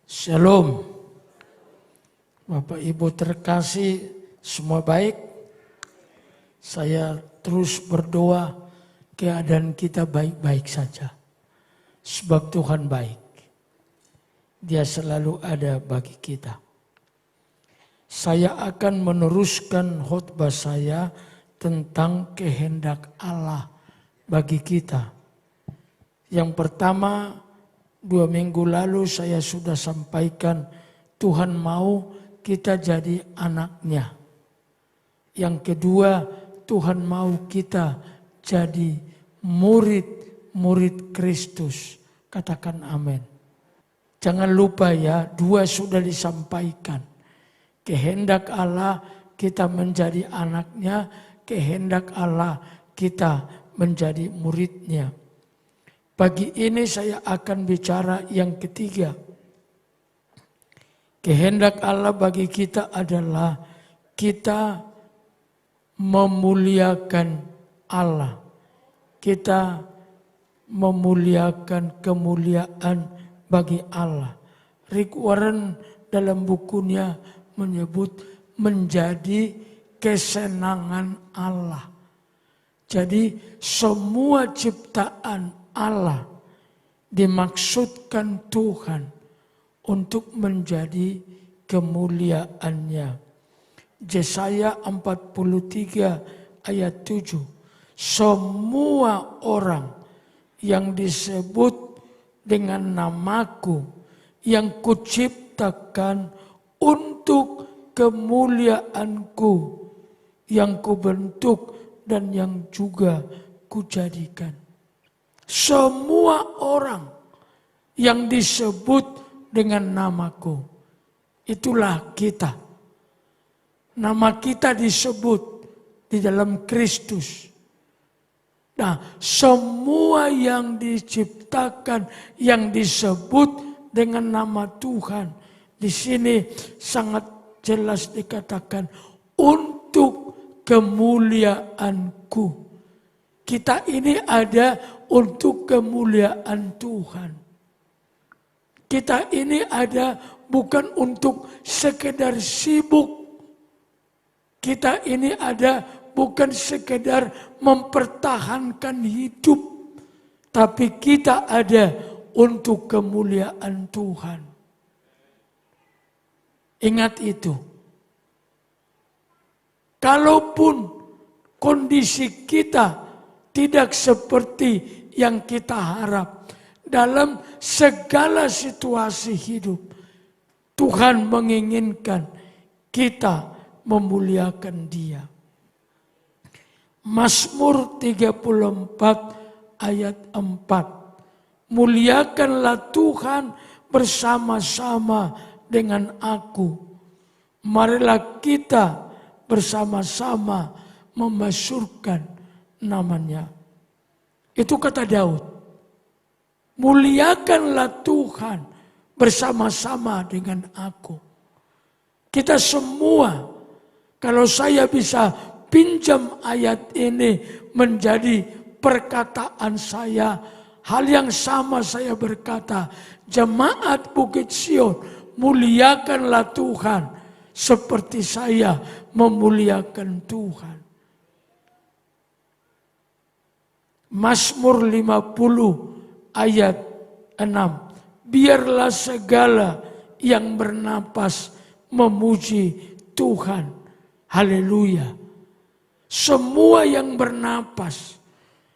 Shalom. Bapak Ibu terkasih, semua baik. Saya terus berdoa keadaan kita baik-baik saja. Sebab Tuhan baik. Dia selalu ada bagi kita. Saya akan meneruskan khotbah saya tentang kehendak Allah bagi kita. Yang pertama, 2 minggu lalu saya sudah sampaikan Tuhan mau kita jadi anaknya. Yang kedua, Tuhan mau kita jadi murid Kristus. Katakan amin. Jangan lupa ya, 2 sudah disampaikan. Kehendak Allah kita menjadi anaknya, kehendak Allah kita menjadi muridnya. Pagi ini saya akan bicara yang ketiga. Kehendak Allah bagi kita adalah kita memuliakan Allah. Kita memuliakan kemuliaan bagi Allah. Rick Warren dalam bukunya menyebut menjadi kesenangan Allah. Jadi semua ciptaan Allah dimaksudkan Tuhan untuk menjadi kemuliaannya. Yesaya 43 ayat 7. Semua orang yang disebut dengan namaku yang kuciptakan untuk kemuliaanku yang kubentuk dan yang juga kujadikan. Semua orang yang disebut dengan namaku, itulah kita. Nama kita disebut di dalam Kristus. Nah, semua yang diciptakan, yang disebut dengan nama Tuhan, di sini sangat jelas dikatakan untuk kemuliaanku. Kita ini ada untuk kemuliaan Tuhan. Kita ini ada bukan untuk sekedar sibuk. Kita ini ada bukan sekedar mempertahankan hidup. Tapi kita ada untuk kemuliaan Tuhan. Ingat itu. Kalaupun kondisi kita tidak seperti yang kita harap. Dalam segala situasi hidup, Tuhan menginginkan kita memuliakan Dia. Mazmur 34 ayat 4. Muliakanlah Tuhan bersama-sama dengan aku. Marilah kita bersama-sama memasyurkan namanya. Itu kata Daud. Muliakanlah Tuhan bersama-sama dengan aku. Kita semua, kalau saya bisa pinjam ayat ini menjadi perkataan saya, hal yang sama saya berkata, jemaat Bukit Sion, muliakanlah Tuhan seperti saya memuliakan Tuhan. Mazmur 50 ayat 6. Biarlah segala yang bernapas memuji Tuhan. Haleluya. Semua yang bernapas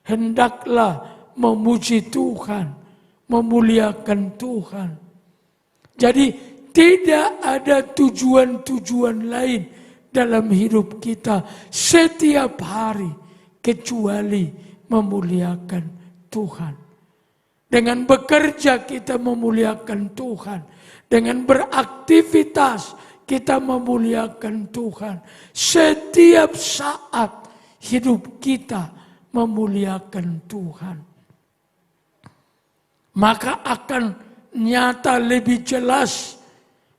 hendaklah memuji Tuhan, memuliakan Tuhan. Jadi tidak ada tujuan-tujuan lain dalam hidup kita setiap hari kecuali memuliakan Tuhan. Dengan bekerja kita memuliakan Tuhan. Dengan beraktivitas kita memuliakan Tuhan. Setiap saat hidup kita memuliakan Tuhan. Maka akan nyata lebih jelas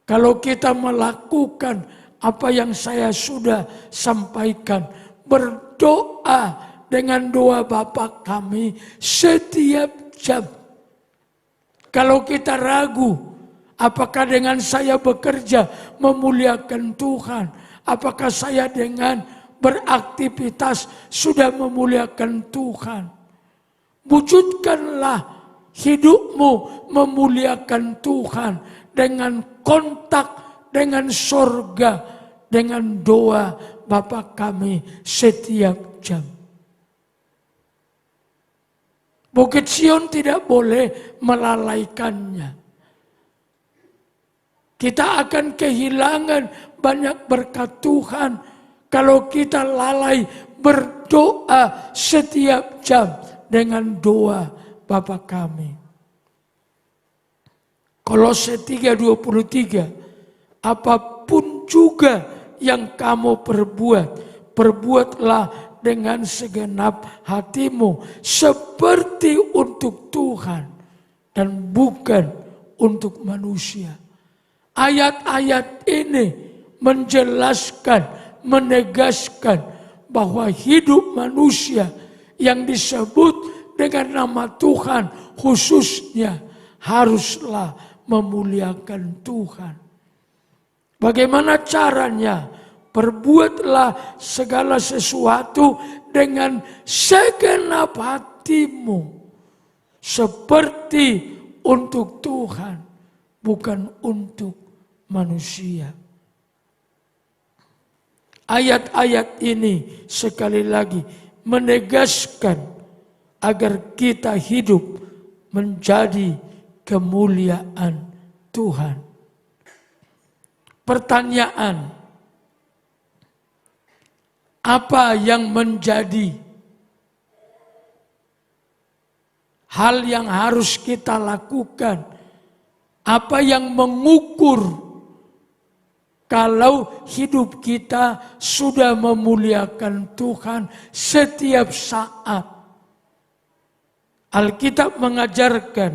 kalau kita melakukan apa yang saya sudah sampaikan. Berdoa dengan doa Bapa kami setiap jam. Kalau kita ragu Apakah dengan saya bekerja memuliakan Tuhan? Apakah saya dengan beraktivitas sudah memuliakan Tuhan? Wujudkanlah hidupmu memuliakan Tuhan dengan kontak dengan sorga, dengan doa Bapa kami setiap jam. Bukit Sion tidak boleh melalaikannya. Kita akan kehilangan banyak berkat Tuhan kalau kita lalai berdoa setiap jam dengan doa Bapa kami. Kolose 3:23, apapun juga yang kamu perbuat, perbuatlah dengan segenap hatimu seperti untuk Tuhan dan bukan untuk manusia. Ayat-ayat ini menjelaskan, menegaskan bahwa hidup manusia yang disebut dengan nama Tuhan khususnya haruslah memuliakan Tuhan. Bagaimana caranya? Perbuatlah segala sesuatu dengan segenap hatimu seperti untuk Tuhan, bukan untuk manusia. Ayat-ayat ini sekali lagi menegaskan agar kita hidup menjadi kemuliaan Tuhan. Pertanyaan, apa yang menjadi hal yang harus kita lakukan? Apa yang mengukur kalau hidup kita sudah memuliakan Tuhan setiap saat? Alkitab mengajarkan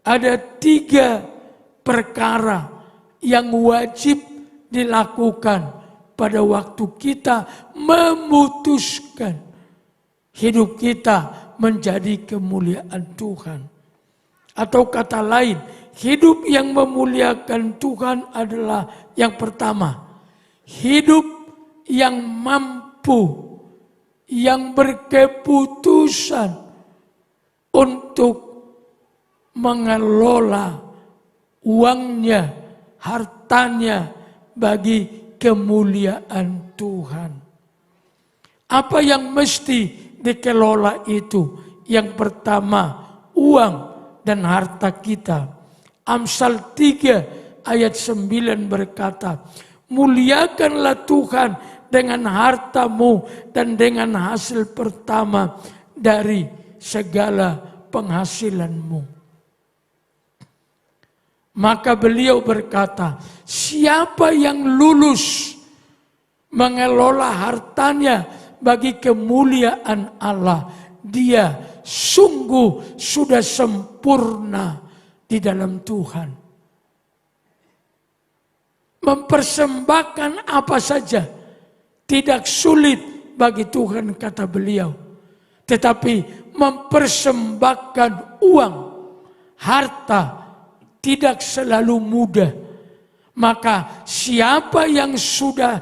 ada 3 perkara yang wajib dilakukan pada waktu kita memutuskan hidup kita menjadi kemuliaan Tuhan. Atau kata lain, hidup yang memuliakan Tuhan adalah yang pertama, hidup yang mampu, yang berkeputusan untuk mengelola uangnya, hartanya bagi kemuliaan Tuhan. Apa yang mesti dikelola itu? Yang pertama, uang dan harta kita. Amsal 3 ayat 9 berkata, muliakanlah Tuhan dengan hartamu dan dengan hasil pertama dari segala penghasilanmu. Maka beliau berkata, siapa yang lulus mengelola hartanya bagi kemuliaan Allah, dia sungguh sudah sempurna di dalam Tuhan. Mempersembahkan apa saja tidak sulit bagi Tuhan, kata beliau. Tetapi mempersembahkan uang, harta tidak selalu mudah. Maka siapa yang sudah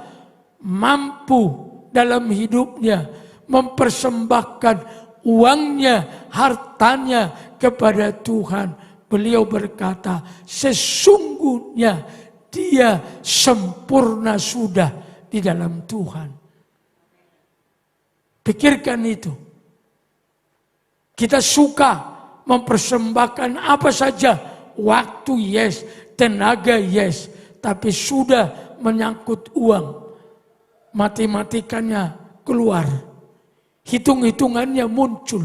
mampu dalam hidupnya mempersembahkan uangnya, hartanya kepada Tuhan, beliau berkata, sesungguhnya dia sempurna sudah di dalam Tuhan. Pikirkan itu. Kita suka mempersembahkan apa saja, waktu yes, tenaga yes, tapi sudah menyangkut uang, matematikanya keluar, hitung-hitungannya muncul.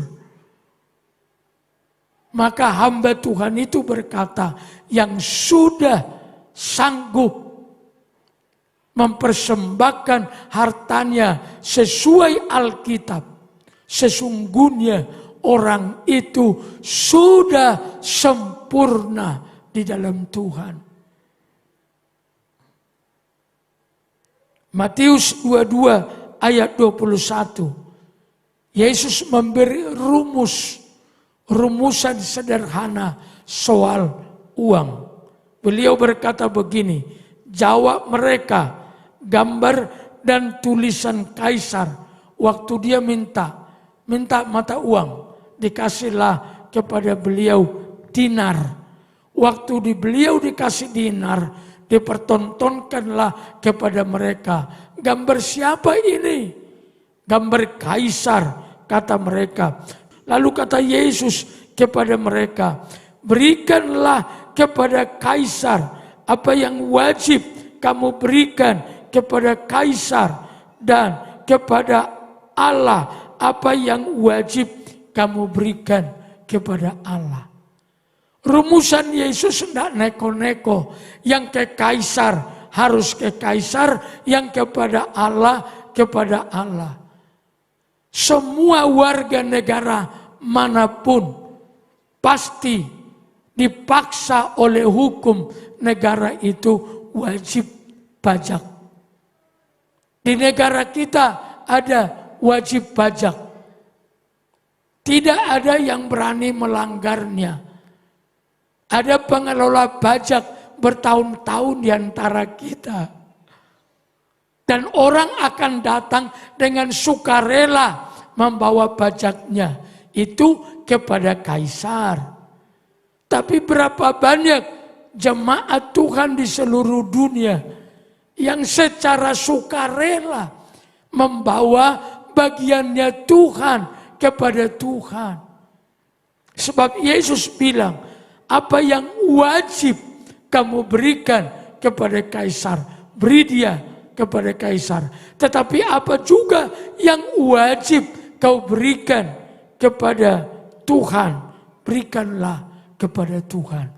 Maka hamba Tuhan itu berkata, yang sudah sanggup mempersembahkan hartanya sesuai Alkitab, sesungguhnya orang itu sudah sempurna di dalam Tuhan. Matius 22 ayat 21. Yesus memberi rumusan sederhana soal uang. Beliau berkata begini, jawab mereka, gambar dan tulisan kaisar. Waktu dia minta mata uang, dikasihlah kepada beliau dinar. Waktu beliau dikasih dinar, dipertontonkanlah kepada mereka. Gambar siapa ini? Gambar kaisar, kata mereka. Lalu kata Yesus kepada mereka, berikanlah kepada kaisar apa yang wajib kamu berikan kepada kaisar, dan kepada Allah apa yang wajib kamu berikan kepada Allah. Rumusan Yesus tidak neko-neko. Yang ke kaisar harus ke kaisar, yang kepada Allah kepada Allah. Semua warga negara manapun pasti dipaksa oleh hukum negara itu wajib pajak. Di negara kita ada wajib pajak. Tidak ada yang berani melanggarnya. Ada pengelola pajak bertahun-tahun di antara kita. Dan orang akan datang dengan sukarela membawa pajaknya. Itu kepada kaisar. Tapi berapa banyak jemaat Tuhan di seluruh dunia yang secara sukarela membawa bagiannya Tuhan kepada Tuhan. Sebab Yesus bilang, apa yang wajib kamu berikan kepada kaisar, beri dia kepada kaisar. Tetapi apa juga yang wajib kau berikan kepada Tuhan, berikanlah kepada Tuhan.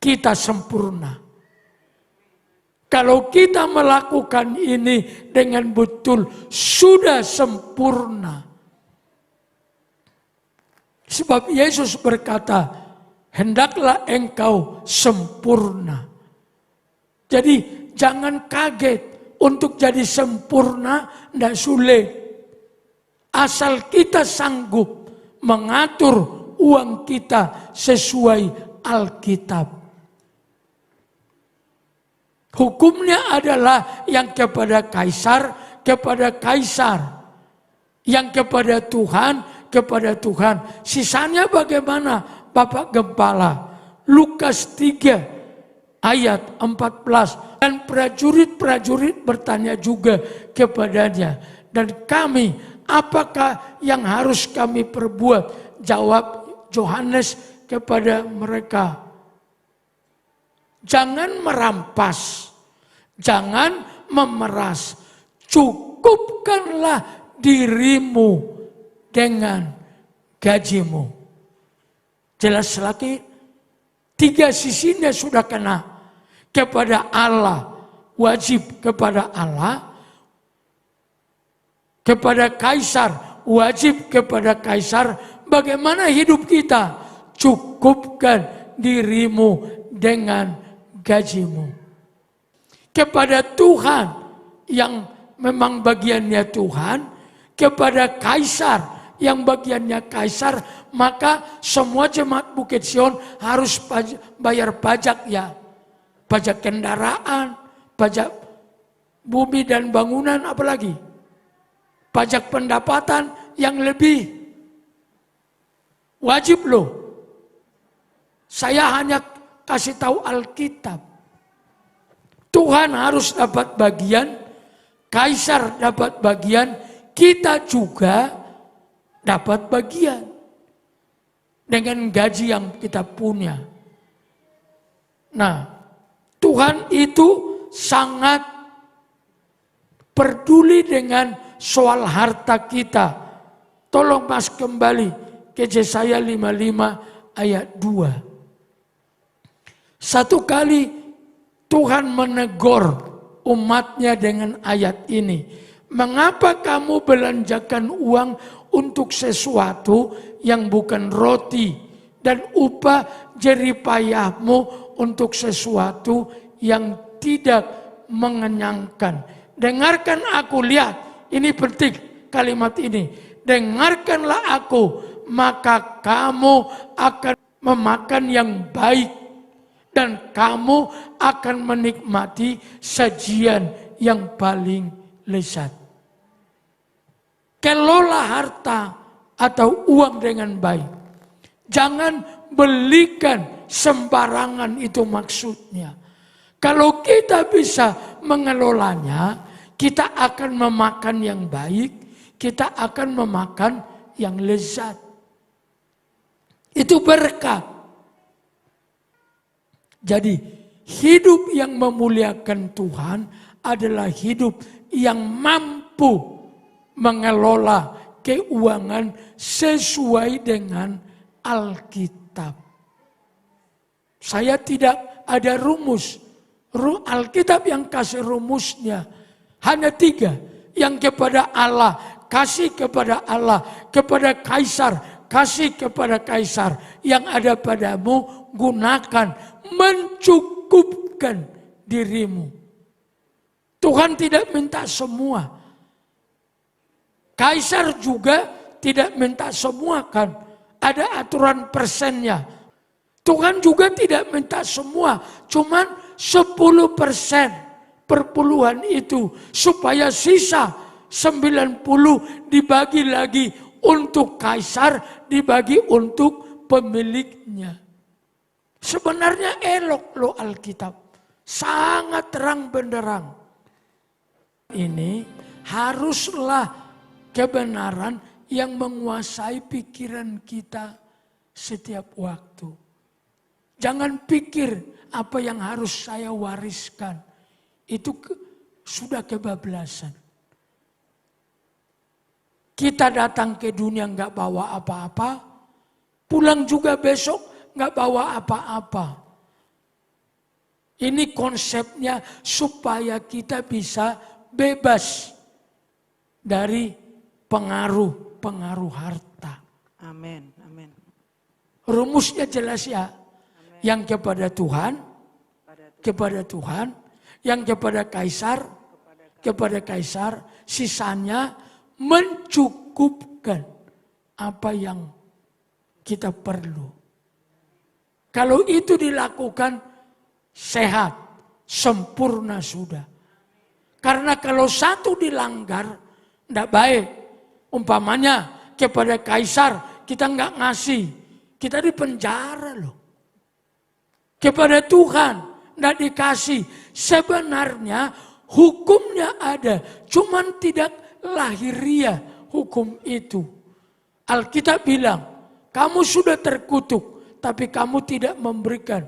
Kita sempurna. Kalau kita melakukan ini dengan betul, sudah sempurna. Sebab Yesus berkata, hendaklah engkau sempurna. Jadi jangan kaget. Untuk jadi sempurna tidak sulit. Asal kita sanggup mengatur uang kita sesuai Alkitab. Hukumnya adalah yang kepada kaisar, kepada kaisar. Yang kepada Tuhan. Sisanya bagaimana Bapak Gembala? Lukas 3 ayat 14. Dan prajurit-prajurit bertanya juga kepadanya. Dan kami, apakah yang harus kami perbuat? Jawab Yohanes kepada mereka. Jangan merampas, jangan memeras. Cukupkanlah dirimu dengan gajimu. Jelas lagi, 3 sisinya sudah kena. Kepada Allah, wajib kepada Allah. Kepada kaisar, wajib kepada kaisar. Bagaimana hidup kita? Cukupkan dirimu dengan gajimu. Kepada Tuhan, yang memang bagiannya Tuhan. Kepada kaisar, yang bagiannya kaisar. Maka semua jemaat Bukit Sion harus bayar pajak ya. Pajak kendaraan, pajak bumi dan bangunan, apalagi pajak pendapatan yang lebih. Wajib loh. Saya hanya kasih tahu Alkitab. Tuhan harus dapat bagian, kaisar dapat bagian, kita juga dapat bagian. Dengan gaji yang kita punya. Nah, Tuhan itu sangat peduli dengan soal harta kita. Tolong Mas kembali ke Yesaya 55 ayat 2. Satu kali Tuhan menegur umatnya dengan ayat ini. Mengapa kamu belanjakan uang untuk sesuatu yang bukan roti, dan upah jeripayahmu untuk sesuatu yang tidak mengenyangkan. Dengarkan aku, lihat, ini penting kalimat ini. Dengarkanlah aku, maka kamu akan memakan yang baik Dan kamu akan menikmati sajian yang paling lezat. Kelola harta atau uang dengan baik. Jangan belikan sembarangan, itu maksudnya. Kalau kita bisa mengelolanya, kita akan memakan yang baik, kita akan memakan yang lezat. Itu berkat. Jadi hidup yang memuliakan Tuhan adalah hidup yang mampu mengelola keuangan sesuai dengan Alkitab. Saya tidak ada rumus. Alkitab yang kasih rumusnya hanya 3. Yang kepada Allah, kasih kepada Allah. Kepada kaisar, kasih kepada kaisar. Yang ada padamu, gunakan, mencukupkan dirimu. Tuhan tidak minta semua. Kaisar juga tidak minta semua kan. Ada aturan persennya. Tuhan juga tidak minta semua. Cuman 10% perpuluhan itu. Supaya sisa 90 dibagi lagi untuk kaisar, dibagi untuk pemiliknya. Sebenarnya elok loh Alkitab. Sangat terang benderang. Ini haruslah kebenaran yang menguasai pikiran kita setiap waktu. Jangan pikir apa yang harus saya wariskan. Itu sudah kebablasan. Kita datang ke dunia nggak bawa apa-apa. Pulang juga besok nggak bawa apa-apa. Ini konsepnya supaya kita bisa bebas dari pengaruh harta. Amin, amin. Rumusnya jelas ya. Yang kepada Tuhan, yang kepada kaisar, sisanya mencukupkan apa yang kita perlu. Kalau itu dilakukan, sehat, sempurna sudah. Karena kalau satu dilanggar, tidak baik. Umpamanya kepada kaisar, kita nggak ngasih, kita dipenjara loh. Kepada Tuhan tidak dikasih. Sebenarnya hukumnya ada. Cuman tidak lahiriah hukum itu. Alkitab bilang, kamu sudah terkutuk. Tapi kamu tidak memberikan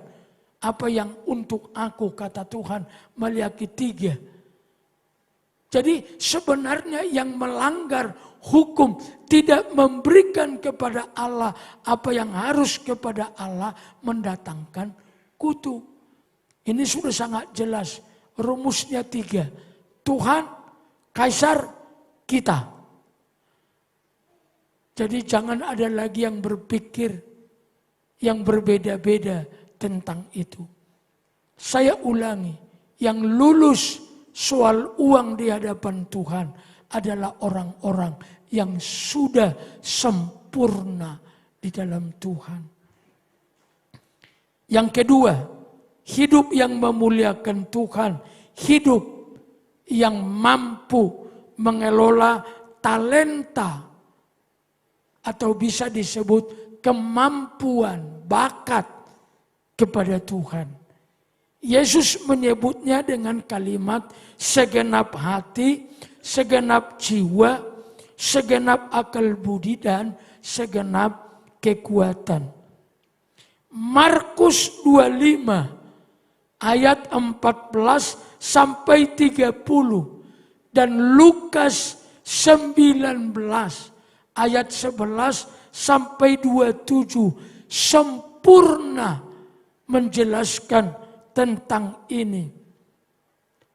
apa yang untuk aku, kata Tuhan. Maliaki 3. Jadi sebenarnya yang melanggar hukum tidak memberikan kepada Allah apa yang harus kepada Allah, mendatangkan kutuk. Ini sudah sangat jelas. Rumusnya 3. Tuhan, kaisar, kita. Jadi jangan ada lagi yang berpikir yang berbeda-beda tentang itu. Saya ulangi, yang lulus soal uang di hadapan Tuhan adalah orang-orang yang sudah sempurna di dalam Tuhan. Yang kedua, hidup yang memuliakan Tuhan, hidup yang mampu mengelola talenta atau bisa disebut kemampuan, bakat kepada Tuhan. Yesus menyebutnya dengan kalimat segenap hati, segenap jiwa, segenap akal budi dan segenap kekuatan. Markus 25 ayat 14 sampai 30 dan Lukas 19 ayat 11 sampai 27 sempurna menjelaskan tentang ini.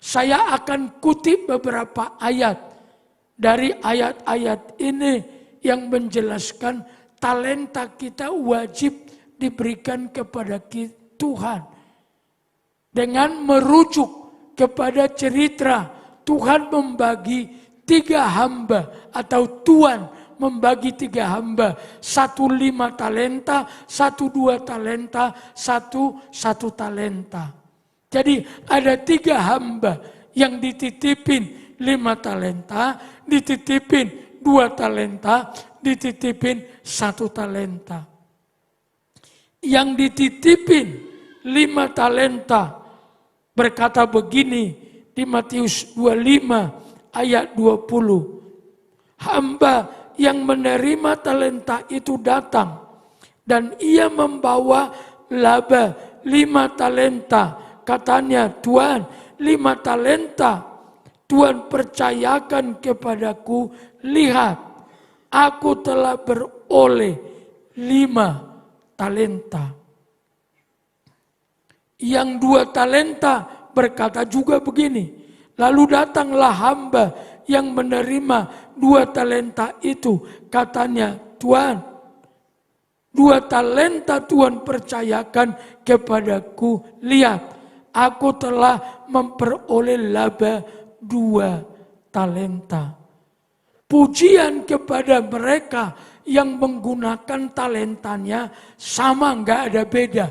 Saya akan kutip beberapa ayat dari ayat-ayat ini yang menjelaskan talenta kita wajib diberikan kepada Tuhan. Dengan merujuk kepada cerita Tuhan membagi 3 hamba atau tuan membagi 3 hamba. 1 5 talenta, 1 2 talenta, 1 1 talenta. Jadi ada 3 hamba yang dititipin 5 talenta, dititipin 2 talenta, dititipin 1 talenta. Yang dititipin 5 talenta berkata begini di Matius 25 ayat 20. Hamba yang menerima talenta itu datang dan ia membawa laba 5 talenta. Katanya, Tuhan, 5 talenta. Tuhan percayakan kepadaku, lihat, aku telah beroleh 5 talenta. Yang 2 talenta berkata juga begini, lalu datanglah hamba yang menerima 2 talenta itu. Katanya, Tuhan, 2 talenta Tuhan percayakan kepadaku, lihat, aku telah memperoleh laba 2 talenta. Pujian kepada mereka yang menggunakan talentanya sama, enggak ada beda.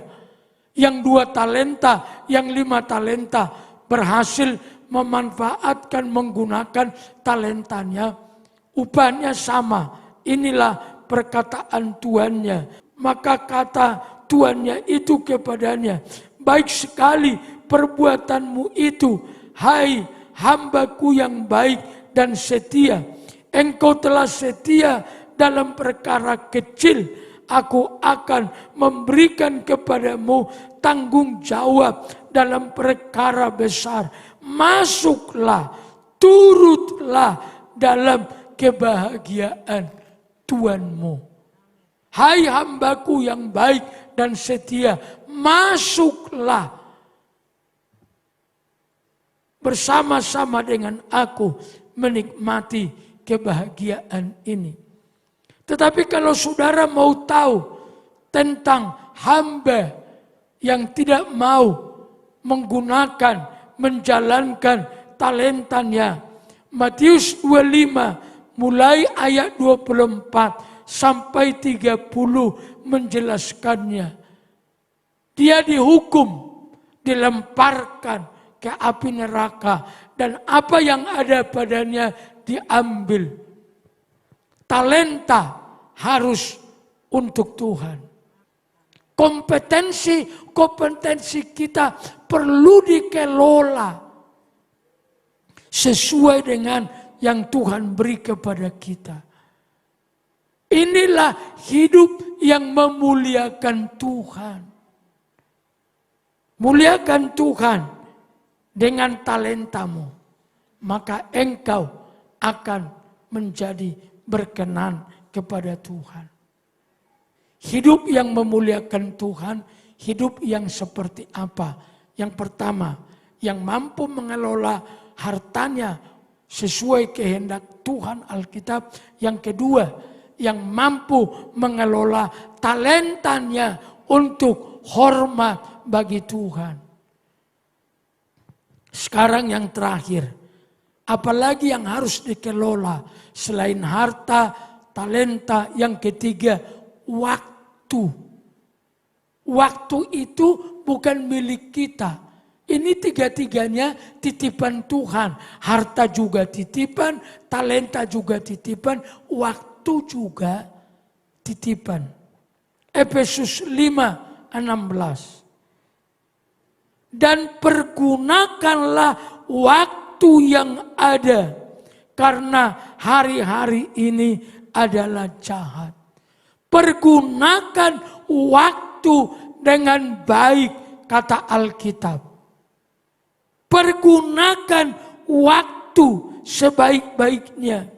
Yang 2 talenta, yang 5 talenta berhasil memanfaatkan menggunakan talentanya, upahnya sama. Inilah perkataan tuannya. Maka kata tuannya itu kepadanya, baik sekali perbuatanmu itu, hai hambaku yang baik dan setia. Engkau telah setia dalam perkara kecil, aku akan memberikan kepadamu tanggung jawab dalam perkara besar. Masuklah, turutlah dalam kebahagiaan Tuhanmu. Hai hambaku yang baik dan setia, masuklah bersama-sama dengan aku menikmati kebahagiaan ini. Tetapi kalau saudara mau tahu tentang hamba yang tidak mau menggunakan, menjalankan talentanya, Matius 25 mulai ayat 24 sampai 30 menjelaskannya. Dia dihukum, dilemparkan ke api neraka, dan apa yang ada padanya diambil. Talenta harus untuk Tuhan. Kompetensi kita perlu dikelola sesuai dengan yang Tuhan beri kepada kita. Inilah hidup yang memuliakan Tuhan. Muliakan Tuhan dengan talentamu, maka engkau akan menjadi berkenan kepada Tuhan. Hidup yang memuliakan Tuhan, hidup yang seperti apa? Yang pertama, yang mampu mengelola hartanya sesuai kehendak Tuhan Alkitab. Yang kedua, yang mampu mengelola talentanya untuk hormat bagi Tuhan. Sekarang yang terakhir, apalagi yang harus dikelola selain harta, talenta? Yang ketiga, waktu. Waktu itu bukan milik kita. Ini tiga-tiganya titipan Tuhan. Harta juga titipan, talenta juga titipan, waktu juga titipan. Efesus 5:16. Dan pergunakanlah waktu yang ada, karena hari-hari ini adalah jahat. Pergunakan waktu dengan baik, kata Alkitab. Pergunakan waktu sebaik-baiknya.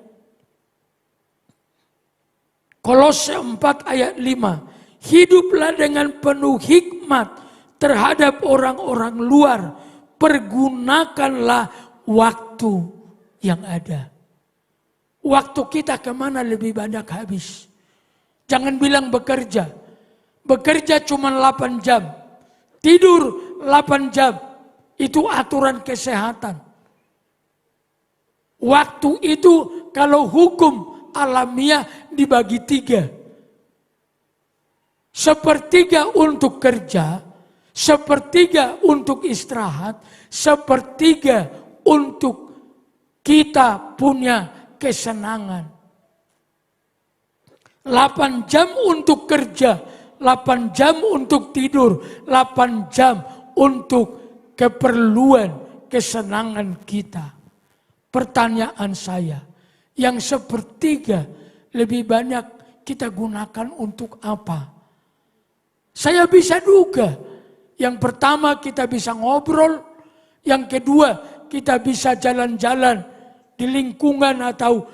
Kolose 4 ayat 5. Hiduplah dengan penuh hikmat terhadap orang-orang luar. Pergunakanlah waktu yang ada. Waktu kita kemana lebih banyak habis? Jangan bilang bekerja. Bekerja cuma 8 jam. Tidur 8 jam. Itu aturan kesehatan. Waktu itu kalau hukum alamiah dibagi 3. Sepertiga untuk kerja, sepertiga untuk istirahat, sepertiga untuk kita punya kesenangan. 8 jam untuk kerja, 8 jam untuk tidur, 8 jam untuk keperluan kesenangan kita. Pertanyaan saya, yang sepertiga lebih banyak kita gunakan untuk apa? Saya bisa duga, yang pertama kita bisa ngobrol, yang kedua kita bisa jalan-jalan di lingkungan atau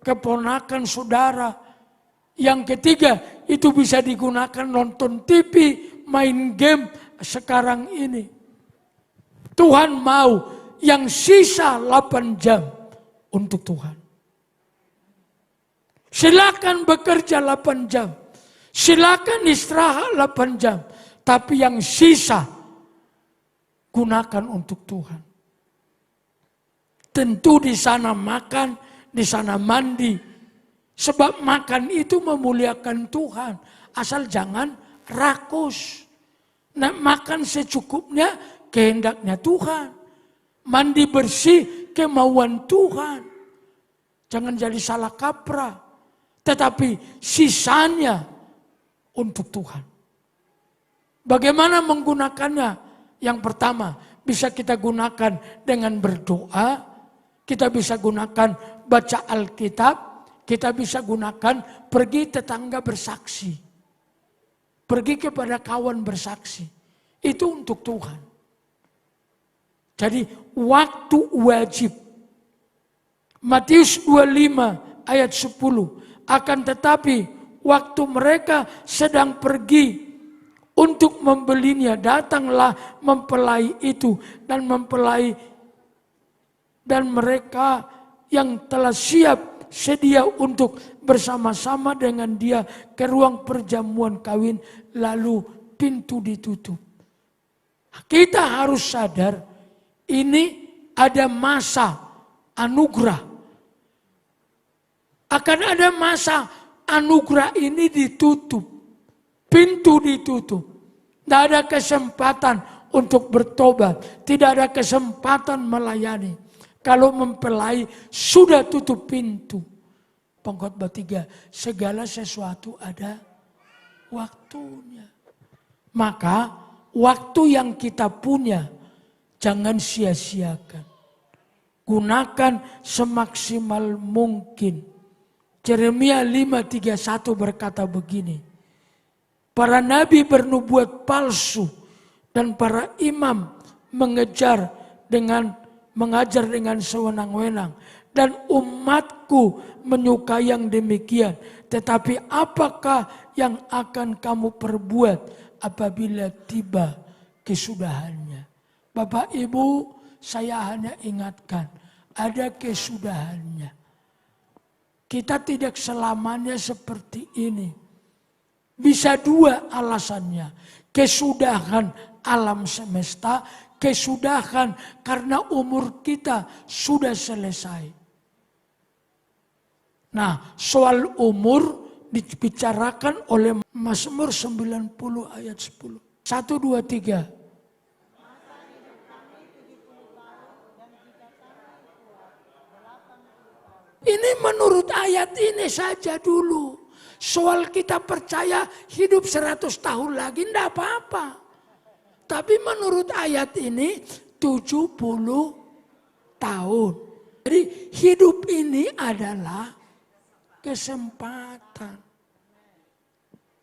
keponakan saudara. Yang ketiga itu bisa digunakan nonton TV, main game sekarang ini. Tuhan mau yang sisa 8 jam untuk Tuhan. Silakan bekerja 8 jam. Silakan istirahat 8 jam. Tapi yang sisa gunakan untuk Tuhan. Tentu di sana makan, di sana mandi. Sebab makan itu memuliakan Tuhan. Asal jangan rakus. Nah, makan secukupnya kehendaknya Tuhan. Mandi bersih kemauan Tuhan. Jangan jadi salah kaprah. Tetapi sisanya untuk Tuhan. Bagaimana menggunakannya? Yang pertama, bisa kita gunakan dengan berdoa. Kita bisa gunakan baca Alkitab. Kita bisa gunakan pergi tetangga bersaksi. Pergi kepada kawan bersaksi. Itu untuk Tuhan. Jadi waktu wajib. Matius 25 ayat 10. Akan tetapi waktu mereka sedang pergi untuk membelinya, datanglah mempelai itu dan mempelai dan mereka yang telah siap sedia untuk bersama-sama dengan dia ke ruang perjamuan kawin, lalu pintu ditutup. Kita harus sadar ini ada masa anugerah. Akan ada masa anugerah ini ditutup. Pintu ditutup. Tidak ada kesempatan untuk bertobat. Tidak ada kesempatan melayani. Kalau mempelai sudah tutup pintu. Pengkhotbah 3. Segala sesuatu ada waktunya. Maka waktu yang kita punya jangan sia-siakan. Gunakan semaksimal mungkin. Yeremia 5:31 berkata begini. Para nabi bernubuat palsu dan para imam mengajar dengan sewenang-wenang. Dan umatku menyukai yang demikian. Tetapi apakah yang akan kamu perbuat apabila tiba kesudahannya? Bapak Ibu, saya hanya ingatkan, ada kesudahannya. Kita tidak selamanya seperti ini. Bisa 2 alasannya. Kesudahan alam semesta, kesudahan karena umur kita sudah selesai. Nah, soal umur dibicarakan oleh Mazmur 90 ayat 10. 1, 2, 3. Ini menurut ayat ini saja dulu. Soal kita percaya hidup 100 tahun lagi tidak apa-apa. Tapi menurut ayat ini 70 tahun. Jadi hidup ini adalah kesempatan.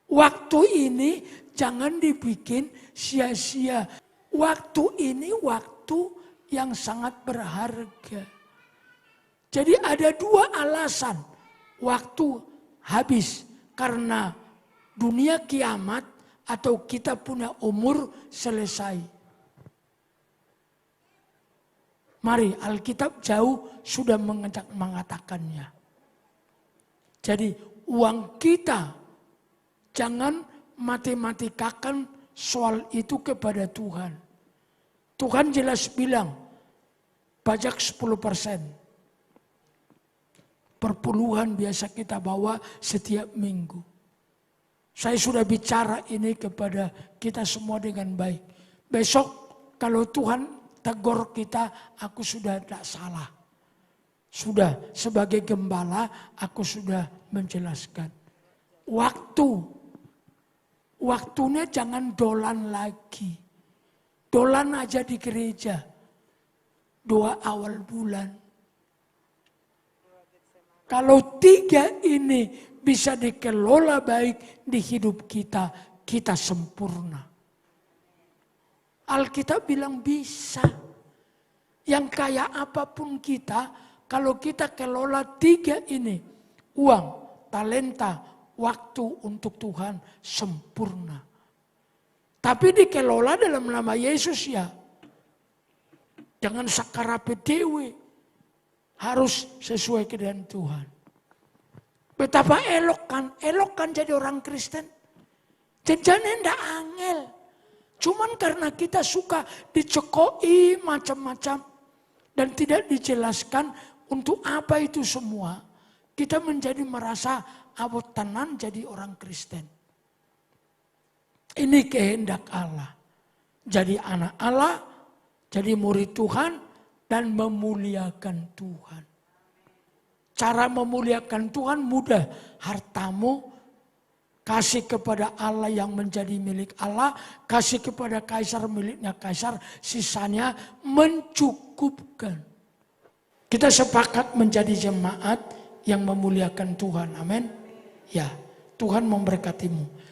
Waktu ini jangan dibikin sia-sia. Waktu ini waktu yang sangat berharga. Jadi ada 2 alasan waktu habis karena dunia kiamat atau kita punya umur selesai. Mari Alkitab jauh sudah mengatakannya. Jadi uang kita jangan matematikakan soal itu kepada Tuhan. Tuhan jelas bilang pajak 10%. perpuluhan biasa kita bawa setiap minggu. Saya sudah bicara ini kepada kita semua dengan baik. Besok kalau Tuhan tegur kita, aku sudah tidak salah. Sudah sebagai gembala aku sudah menjelaskan. Waktunya jangan dolan lagi. Dolan aja di gereja. Doa awal bulan. Kalau 3 ini bisa dikelola baik di hidup kita, kita sempurna. Alkitab bilang bisa. Yang kaya apapun kita, kalau kita kelola 3 ini, uang, talenta, waktu untuk Tuhan sempurna. Tapi dikelola dalam nama Yesus ya. Jangan sakarape dewe. Harus sesuai dengan Tuhan. Betapa elok kan jadi orang Kristen. Jangan ndak angel. Cuman karena kita suka dicekoi macam-macam. Dan tidak dijelaskan untuk apa itu semua. Kita menjadi merasa abot tenan jadi orang Kristen. Ini kehendak Allah. Jadi anak Allah, jadi murid Tuhan, dan memuliakan Tuhan. Cara memuliakan Tuhan mudah. Hartamu, kasih kepada Allah yang menjadi milik Allah, kasih kepada kaisar miliknya kaisar, sisanya mencukupkan. Kita sepakat menjadi jemaat yang memuliakan Tuhan. Amin. Ya, Tuhan memberkatimu.